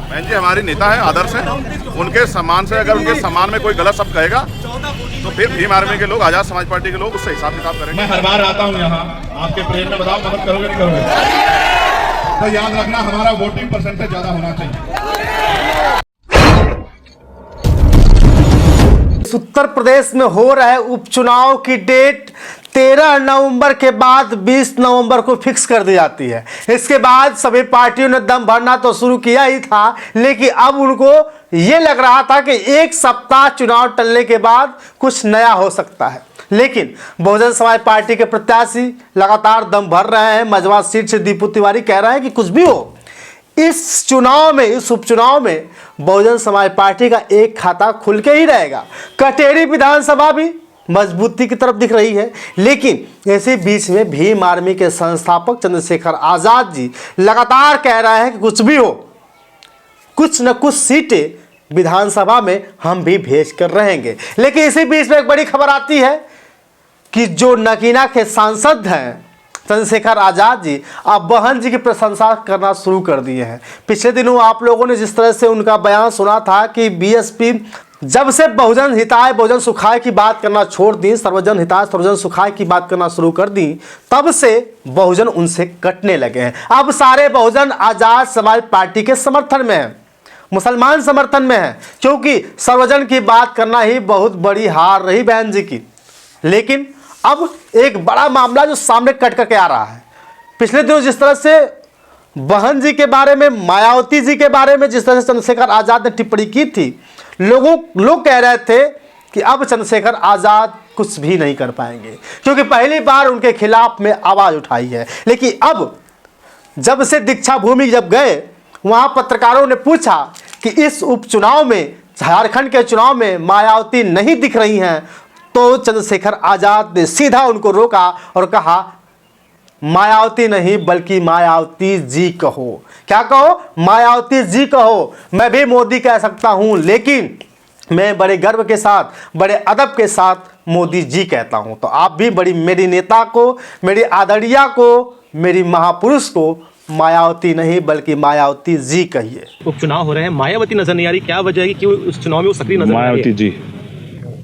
बहन जी हमारी नेता है, आदर्श है। उनके सम्मान से अगर उनके सम्मान में कोई गलत शब्द कहेगा तो फिर भीम आर्मी के लोग, आजाद समाज पार्टी के लोग उससे हिसाब किताब करेंगे। मैं हर बार आता हूँ यहाँ, आपके प्रेम में बताओ मदद करोगे नहीं करोगे? तो याद रखना हमारा वोटिंग परसेंटेज ज्यादा होना चाहिए। उत्तर प्रदेश में हो रहे उपचुनाव की डेट 13 नवंबर के बाद 20 नवंबर को फिक्स कर दी जाती है। इसके बाद सभी पार्टियों ने दम भरना तो शुरू किया ही था, लेकिन अब उनको ये लग रहा था कि एक सप्ताह चुनाव टलने के बाद कुछ नया हो सकता है। लेकिन बहुजन समाज पार्टी के प्रत्याशी लगातार दम भर रहे हैं। मझवा सीट से दीपू तिवारी कह रहे हैं कि कुछ भी हो, इस चुनाव में, इस उपचुनाव में बहुजन समाज पार्टी का एक खाता खुल के ही रहेगा। कटेरी विधानसभा भी मजबूती की तरफ दिख रही है, लेकिन इसी बीच में भीम आर्मी के संस्थापक चंद्रशेखर आजाद जी लगातार कह रहे हैं कि कुछ भी हो, कुछ न कुछ सीटें विधानसभा में हम भी भेज कर रहेंगे। लेकिन इसी बीच में एक बड़ी खबर आती है कि जो नगीना के सांसद हैं चंद्रशेखर आजाद जी, अब बहन जी की प्रशंसा करना शुरू कर दिए हैं। पिछले दिनों आप लोगों ने जिस तरह से उनका बयान सुना था कि बीएसपी जब से बहुजन हिताय बहुजन सुखाय की बात करना छोड़ दी, सर्वजन हिताय सर्वजन सुखाय की बात करना शुरू कर दी, तब से बहुजन उनसे कटने लगे हैं। अब सारे बहुजन आजाद समाज पार्टी के समर्थन में है, मुसलमान समर्थन में है, क्योंकि सर्वजन की बात करना ही बहुत बड़ी हार रही बहन जी की। लेकिन अब एक बड़ा मामला जो सामने कट करके आ रहा है, पिछले दिनों जिस तरह से बहन जी के बारे में, मायावती जी के बारे में जिस तरह से चंद्रशेखर आजाद ने टिप्पणी की थी, लोग कह रहे थे कि अब चंद्रशेखर आजाद कुछ भी नहीं कर पाएंगे, क्योंकि पहली बार उनके खिलाफ में आवाज उठाई है। लेकिन अब जब से दीक्षा भूमि जब गए, वहां पत्रकारों ने पूछा कि इस उपचुनाव में, झारखंड के चुनाव में मायावती नहीं दिख रही हैं, तो चंद्रशेखर आजाद ने सीधा उनको रोका और कहा मायावती नहीं बल्कि मायावती जी कहो। क्या कहो? मायावती जी कहो। मैं भी मोदी कह सकता हूं, लेकिन मैं बड़े गर्व के साथ, बड़े अदब के साथ मोदी जी कहता हूं। तो आप भी बड़ी, मेरी नेता को, मेरी आदरणीय को, मेरी महापुरुष को मायावती नहीं बल्कि मायावती जी कहिए। उपचुनाव हो रहे हैं, मायावती नजर नहीं आ रही, क्या वजह है कि क्यों उस चुनाव में वो सक्रिय नजर? मायावती जी,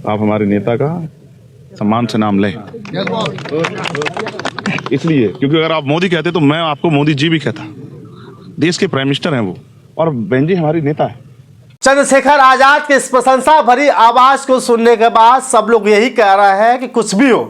आप हमारे नेता का सम्मान से नाम लें, इसलिए क्योंकि अगर आप मोदी कहते तो मैं आपको मोदी जी भी कहता। देश के प्राइम मिनिस्टर हैं वो, और बहन जी हमारी नेता है। चंद्रशेखर आजाद के इस प्रशंसा भरी आवाज को सुनने के बाद सब लोग यही कह रहे हैं कि कुछ भी हो,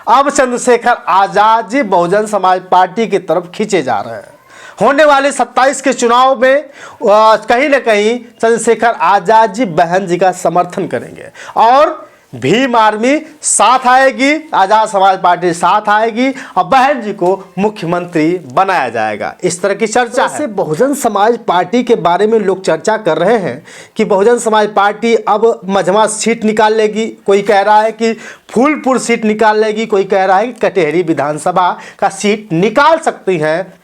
अब चंद्रशेखर आजाद जी बहुजन समाज पार्टी की तरफ खींचे जा रहे हैं। होने वाले 27 के चुनाव में कहीं ना कहीं चंद्रशेखर आजाद जी बहन जी का समर्थन करेंगे और भीम आर्मी साथ आएगी, आजाद समाज पार्टी साथ आएगी और बहन जी को मुख्यमंत्री बनाया जाएगा। इस तरह की चर्चा है। बहुजन समाज पार्टी के बारे में लोग चर्चा कर रहे हैं कि बहुजन समाज पार्टी अब मझवा सीट निकाल लेगी, कोई कह रहा है कि फूलपुर सीट निकाल लेगी, कोई कह रहा है कि कटेहरी विधानसभा का सीट निकाल सकती है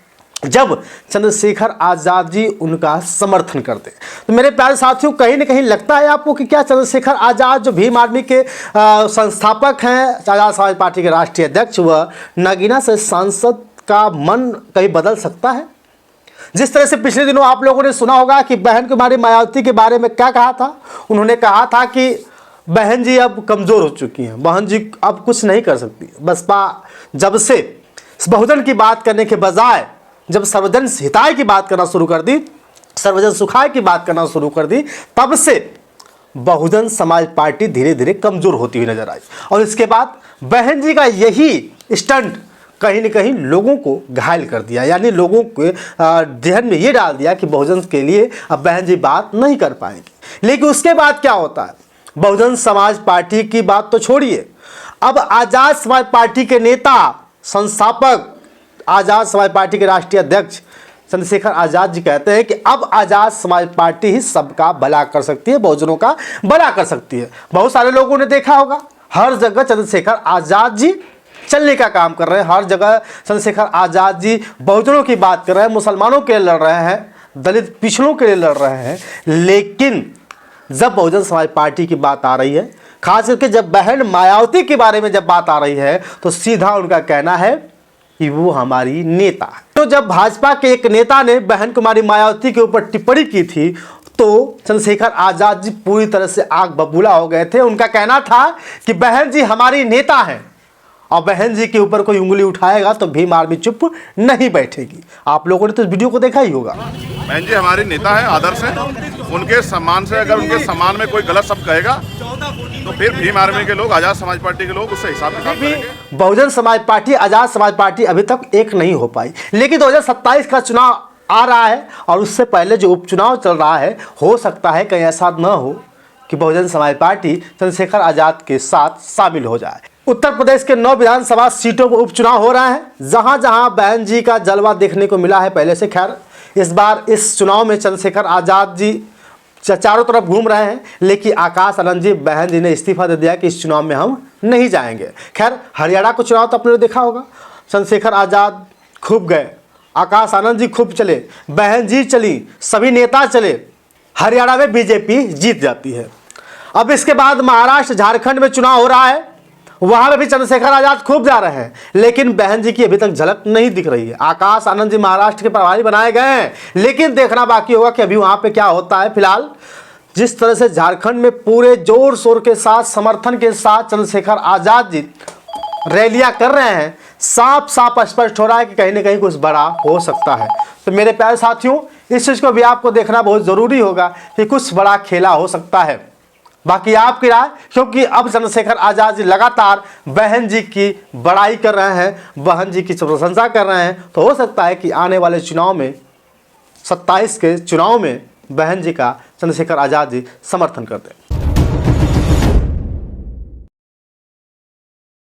जब चंद्रशेखर आजाद जी उनका समर्थन करते। तो मेरे प्यारे साथियों, कहीं ना कहीं लगता है आपको कि क्या चंद्रशेखर आजाद जो भीम आर्मी के संस्थापक हैं, आजाद समाज पार्टी के राष्ट्रीय अध्यक्ष, व नगीना से सांसद का मन कहीं बदल सकता है? जिस तरह से पिछले दिनों आप लोगों ने सुना होगा कि बहन कुमारी मायावती के बारे में क्या कहा था। उन्होंने कहा था कि बहन जी अब कमज़ोर हो चुकी हैं, बहन जी अब कुछ नहीं कर सकती। बसपा जब से बहुजन की बात करने के बजाय जब सर्वजन हिताय की बात करना शुरू कर दी, सर्वजन सुखाय की बात करना शुरू कर दी, तब से बहुजन समाज पार्टी धीरे धीरे कमजोर होती हुई नजर आई। और इसके बाद बहन जी का यही स्टंट कहीं न कहीं लोगों को घायल कर दिया, यानी लोगों के जहन में ये डाल दिया कि बहुजन के लिए अब बहन जी बात नहीं कर पाएंगी। लेकिन उसके बाद क्या होता है? बहुजन समाज पार्टी की बात तो छोड़िए, अब आजाद समाज पार्टी के नेता, संस्थापक, आजाद समाज पार्टी के राष्ट्रीय अध्यक्ष चंद्रशेखर आजाद जी कहते हैं कि अब आजाद समाज पार्टी ही सबका भला कर सकती है, बहुजनों का भला कर सकती है। बहुत सारे लोगों ने देखा होगा, हर जगह चंद्रशेखर आजाद जी चलने का काम कर रहे हैं, हर जगह चंद्रशेखर आजाद जी बहुजनों की बात कर रहे हैं, मुसलमानों के लिए लड़ रहे हैं, दलित पिछड़ों के लिए लड़ रहे हैं। लेकिन जब बहुजन समाज पार्टी की बात आ रही है, खास करके जब बहन मायावती के बारे में जब बात आ रही है, तो सीधा उनका कहना है कि वो हमारी नेता है। तो जब भाजपा के एक नेता ने बहन कुमारी मायावती के ऊपर टिप्पणी की थी तो चंद्रशेखर आजाद जी पूरी तरह से आग बबूला हो गए थे। उनका कहना था कि बहन जी हमारी नेता हैं और बहन जी के ऊपर कोई उंगली उठाएगा तो भीम आर्मी चुप नहीं बैठेगी। आप लोगों ने तो इस वीडियो को देखा ही होगा। बहन जी हमारी नेता है, आदर्श है। उनके सम्मान से अगर उनके सम्मान में कोई गलत शब्द कहेगा तो फिर भीम आर्मी के लोग, आजाद समाज पार्टी के लोग उससे हिसाब किताब करेंगे। बहुजन समाज पार्टी, आजाद समाज पार्टी अभी तक एक नहीं हो पाई, लेकिन 2027 का चुनाव आ रहा है और उससे पहले जो उपचुनाव चल रहा है, हो सकता है कहीं ऐसा न हो कि बहुजन समाज पार्टी चंद्रशेखर आजाद के साथ शामिल हो जाए। उत्तर प्रदेश के 9 विधानसभा सीटों पर उपचुनाव हो रहा है, जहां जहां बहन जी का जलवा देखने को मिला है पहले से। खैर इस बार इस चुनाव में चंद्रशेखर आजाद जी चारों तरफ घूम रहे हैं, लेकिन आकाश आनंद जी, बहन जी ने इस्तीफा दे दिया कि इस चुनाव में हम नहीं जाएंगे। खैर हरियाणा को चुनाव तो आपने देखा होगा, चंद्रशेखर आजाद खूब गए, आकाश आनंद जी खूब चले, बहन जी चली, सभी नेता चले, हरियाणा में बीजेपी जीत जाती है। अब इसके बाद महाराष्ट्र, झारखंड में चुनाव हो रहा है, वहां पे भी चंद्रशेखर आजाद खूब जा रहे हैं, लेकिन बहन जी की अभी तक झलक नहीं दिख रही है। आकाश आनंद जी महाराष्ट्र के प्रभारी बनाए गए हैं, लेकिन देखना बाकी होगा कि अभी वहां पे क्या होता है। फिलहाल जिस तरह से झारखंड में पूरे जोर शोर के साथ, समर्थन के साथ चंद्रशेखर आजाद जी रैलियां कर रहे हैं, साफ साफ स्पष्ट हो रहा है कि कहीं ना कहीं कुछ बड़ा हो सकता है। तो मेरे प्यारे साथियों, इस चीज को भी आपको देखना बहुत जरूरी होगा कि कुछ बड़ा खेला हो सकता है। बाकी आपकी राय, क्योंकि अब चंद्रशेखर आजाद जी लगातार बहन जी की बड़ाई कर रहे हैं, बहन जी की प्रशंसा कर रहे हैं, तो हो सकता है कि आने वाले चुनाव में 27 के चुनाव में बहन जी का चंद्रशेखर आजाद जी समर्थन कर दें।